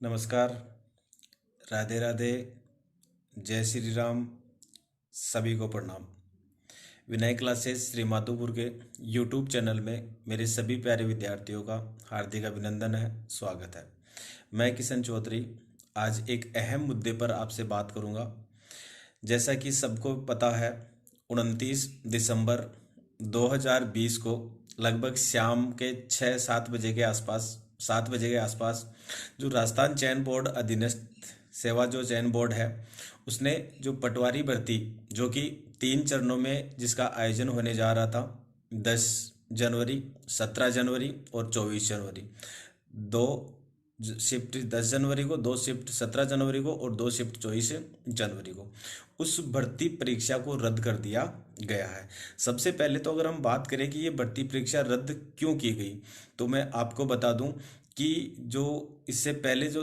नमस्कार। राधे राधे। जय श्री राम। सभी को प्रणाम। विनय क्लासेस श्री माधोपुर के यूट्यूब चैनल में मेरे सभी प्यारे विद्यार्थियों का हार्दिक अभिनंदन है, स्वागत है। मैं किशन चौधरी आज एक अहम मुद्दे पर आपसे बात करूंगा। जैसा कि सबको पता है, 29 दिसंबर 2020 को लगभग शाम के 6-7 बजे के आसपास 7 बजे के आसपास जो राजस्थान चयन बोर्ड अधीनस्थ सेवा जो चयन बोर्ड है, उसने जो पटवारी भर्ती जो कि 3 चरणों में जिसका आयोजन होने जा रहा था, 10 जनवरी, 17 जनवरी और 24 जनवरी, दो शिफ्ट 10 जनवरी को, 2 शिफ्ट 17 जनवरी को और 2 शिफ्ट 24 जनवरी को, उस भर्ती परीक्षा को रद्द कर दिया गया है। सबसे पहले तो अगर हम बात करें कि ये भर्ती परीक्षा रद्द क्यों की गई, तो मैं आपको बता दूं कि जो इससे पहले जो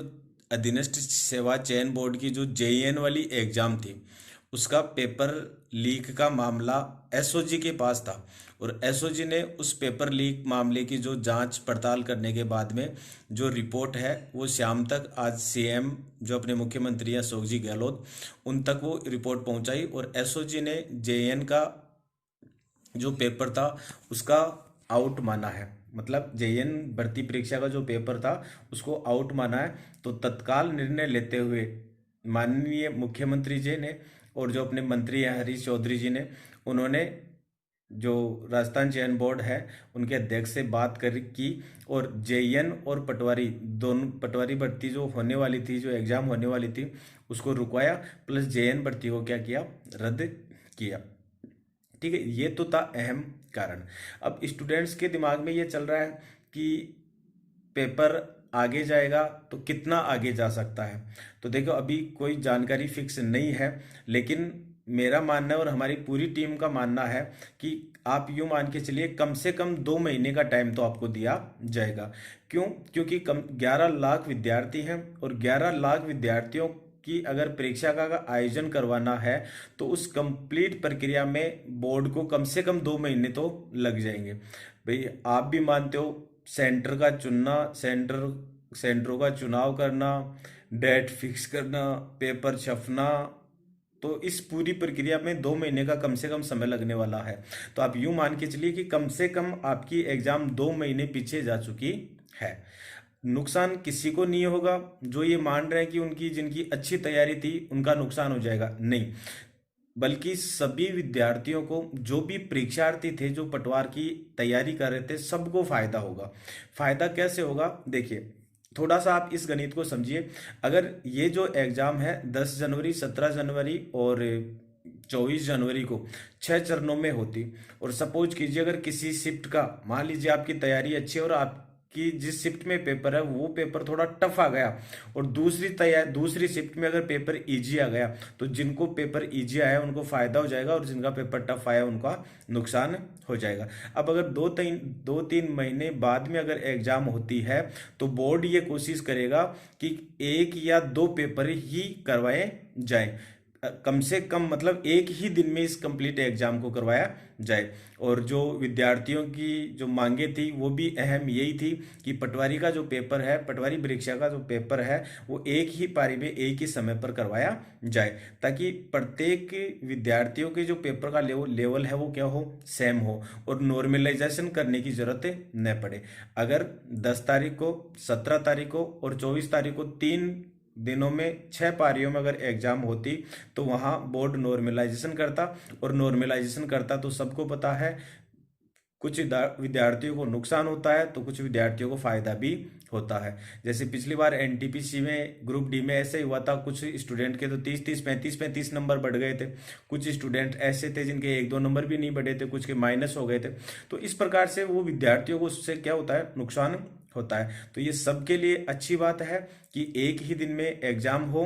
अधीनस्थ सेवा चयन बोर्ड की जो जेईएन वाली एग्जाम थी, उसका पेपर लीक का मामला एसओजी के पास था और एसओजी ने उस पेपर लीक मामले की जो जांच पड़ताल करने के बाद में जो रिपोर्ट है वो शाम तक आज सीएम जो अपने मुख्यमंत्री हैं अशोक जी गहलोत, उन तक वो रिपोर्ट पहुंचाई और एसओजी ने जेईएन का जो पेपर था उसका आउट माना है। मतलब जेईएन भर्ती परीक्षा का जो पेपर था उसको आउट माना है। तो तत्काल निर्णय लेते हुए माननीय मुख्यमंत्री जी ने और जो अपने मंत्री हैं हरीश चौधरी जी ने, उन्होंने जो राजस्थान चयन बोर्ड है उनके अध्यक्ष से बात कर की और जेईएन और पटवारी दोनों पटवारी भर्ती जो होने वाली थी, जो एग्जाम होने वाली थी, उसको रुकवाया, प्लस जेईएन भर्ती को क्या किया, रद्द किया। ठीक है, ये तो था अहम कारण। अब स्टूडेंट्स के दिमाग में ये चल रहा है कि पेपर आगे जाएगा तो कितना आगे जा सकता है। तो देखो, अभी कोई जानकारी फिक्स नहीं है, लेकिन मेरा मानना है और हमारी पूरी टीम का मानना है कि आप यूं मान के चलिए कम से कम 2 महीने का टाइम तो आपको दिया जाएगा। क्यों? क्योंकि कम 11 लाख विद्यार्थी हैं और 11 लाख विद्यार्थियों की अगर परीक्षा का आयोजन करवाना है तो उस कंप्लीट प्रक्रिया में बोर्ड को कम से कम 2 महीने तो लग जाएंगे। भाई, आप भी मानते हो, सेंटर का चुनना, सेंटरों का चुनाव करना, डेट फिक्स करना, पेपर छपना, तो इस पूरी प्रक्रिया में 2 महीने का कम से कम समय लगने वाला है। तो आप यूं मान के चलिए कि कम से कम आपकी एग्जाम 2 महीने पीछे जा चुकी है। नुकसान किसी को नहीं होगा। जो ये मान रहे हैं कि उनकी जिनकी अच्छी तैयारी थी उनका नुकसान हो जाएगा, नहीं, बल्कि सभी विद्यार्थियों को, जो भी परीक्षार्थी थे जो पटवार की तैयारी कर रहे थे, सबको फायदा होगा। फायदा कैसे होगा? देखिए, थोड़ा सा आप इस गणित को समझिए। अगर ये जो एग्जाम है 10 जनवरी, 17 जनवरी और 24 जनवरी को 6 चरणों में होती, और सपोज कीजिए अगर किसी शिफ्ट का, मान लीजिए आपकी तैयारी अच्छी है और आपकी जिस शिफ्ट में पेपर है वो पेपर थोड़ा टफ आ गया, और दूसरी शिफ्ट में अगर पेपर इजी आ गया, तो जिनको पेपर इजी आया उनको फायदा हो जाएगा और जिनका पेपर टफ आया उनका नुकसान हो जाएगा। अब अगर 2-3 महीने बाद में अगर एग्जाम होती है तो बोर्ड ये कोशिश करेगा कि 1 या 2 पेपर ही करवाए जाएं, कम से कम, मतलब एक ही दिन में इस कंप्लीट एग्जाम को करवाया जाए। और जो विद्यार्थियों की जो मांगे थी वो भी अहम यही थी कि पटवारी का जो पेपर है, पटवारी परीक्षा का जो पेपर है, वो एक ही पारी में एक ही समय पर करवाया जाए, ताकि प्रत्येक विद्यार्थियों के जो पेपर का लेवल है वो क्या हो, सेम हो और नॉर्मलाइजेशन करने की जरूरत न पड़े। अगर 10 तारीख को, 17 तारीख को और 24 तारीख को 3 दिनों में 6 पारियों में अगर एग्जाम होती तो वहां बोर्ड नॉर्मलाइजेशन करता, और नॉर्मलाइजेशन करता तो सबको पता है कुछ विद्यार्थियों को नुकसान होता है तो कुछ विद्यार्थियों को फायदा भी होता है। जैसे पिछली बार एनटीपीसी में ग्रुप डी में ऐसे ही हुआ था, कुछ स्टूडेंट के तो 30-30, 35-35 नंबर बढ़ गए थे, कुछ स्टूडेंट ऐसे थे जिनके 1-2 नंबर भी नहीं बढ़े थे, कुछ के माइनस हो गए थे। तो इस प्रकार से वो विद्यार्थियों को उससे क्या होता है, नुकसान होता है। तो ये सबके लिए अच्छी बात है कि एक ही दिन में एग्जाम हो।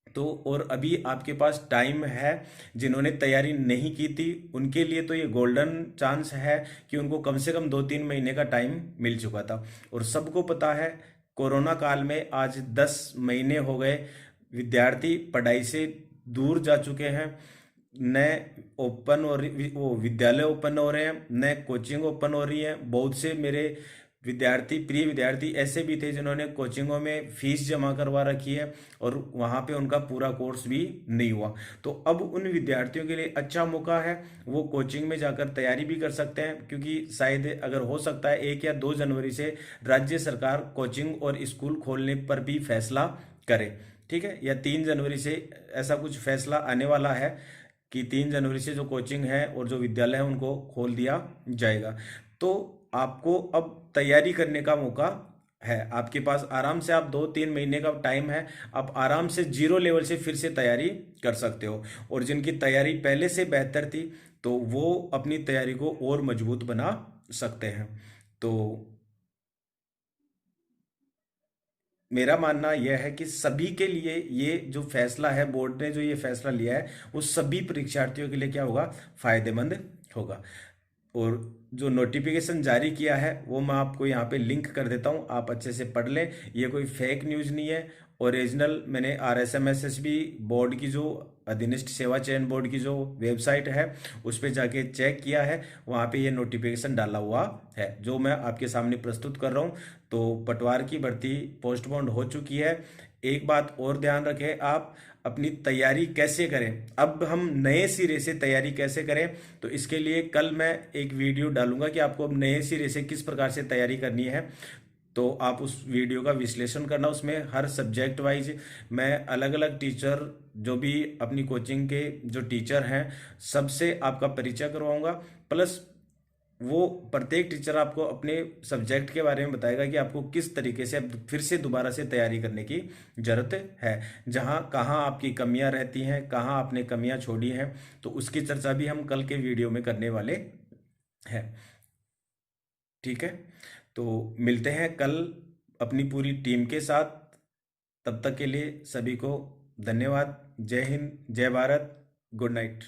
तो और अभी आपके पास टाइम है, जिन्होंने तैयारी नहीं की थी उनके लिए तो ये गोल्डन चांस है कि उनको कम से कम 2-3 महीने का टाइम मिल चुका था। और सबको पता है, कोरोना काल में आज 10 महीने हो गए, विद्यार्थी पढ़ाई से दूर जा चुके हैं, न ओपन और वो विद्यालय ओपन हो रहे हैं, न कोचिंग ओपन हो रही है। बहुत से मेरे विद्यार्थी, प्रिय विद्यार्थी ऐसे भी थे जिन्होंने कोचिंगों में फीस जमा करवा रखी है और वहाँ पे उनका पूरा कोर्स भी नहीं हुआ। तो अब उन विद्यार्थियों के लिए अच्छा मौका है, वो कोचिंग में जाकर तैयारी भी कर सकते हैं, क्योंकि शायद अगर हो सकता है 1 या 2 जनवरी से राज्य सरकार कोचिंग और स्कूल खोलने पर भी फैसला करे। ठीक है, या 3 जनवरी से ऐसा कुछ फैसला आने वाला है कि 3 जनवरी से जो कोचिंग है और जो विद्यालय है उनको खोल दिया जाएगा। तो आपको अब तैयारी करने का मौका है, आपके पास आराम से, आप 2-3 महीने का टाइम है, आप आराम से 0 लेवल से फिर से तैयारी कर सकते हो। और जिनकी तैयारी पहले से बेहतर थी तो वो अपनी तैयारी को और मजबूत बना सकते हैं। तो मेरा मानना यह है कि सभी के लिए ये जो फैसला है, बोर्ड ने जो ये फैसला लिया है, वो सभी परीक्षार्थियों के लिए क्या होगा, फायदेमंद होगा। और जो नोटिफिकेशन जारी किया है वो मैं आपको यहाँ पे लिंक कर देता हूँ, आप अच्छे से पढ़ लें। ये कोई फेक न्यूज़ नहीं है, ओरिजिनल मैंने RSMSSB बोर्ड की, जो अधीनस्थ सेवा चयन बोर्ड की जो वेबसाइट है उस पर जाके चेक किया है, वहाँ पे ये नोटिफिकेशन डाला हुआ है जो मैं आपके सामने प्रस्तुत कर रहा हूँ। तो पटवार की भर्ती पोस्टपोन्ड हो चुकी है। एक बात और ध्यान रखें, आप अपनी तैयारी कैसे करें, अब हम नए सिरे से तैयारी कैसे करें, तो इसके लिए कल मैं एक वीडियो डालूंगा कि आपको अब नए सिरे से किस प्रकार से तैयारी करनी है। तो आप उस वीडियो का विश्लेषण करना, उसमें हर सब्जेक्ट वाइज मैं अलग अलग टीचर, जो भी अपनी कोचिंग के जो टीचर हैं, सबसे आपका परिचय करवाऊंगा। प्लस वो प्रत्येक टीचर आपको अपने सब्जेक्ट के बारे में बताएगा कि आपको किस तरीके से अब फिर से दोबारा से तैयारी करने की जरूरत है, जहाँ कहाँ आपकी कमियां रहती हैं, कहाँ आपने कमियां छोड़ी हैं, तो उसकी चर्चा भी हम कल के वीडियो में करने वाले हैं। ठीक है, तो मिलते हैं कल अपनी पूरी टीम के साथ। तब तक के लिए सभी को धन्यवाद। जय हिंद, जय भारत, गुड नाइट।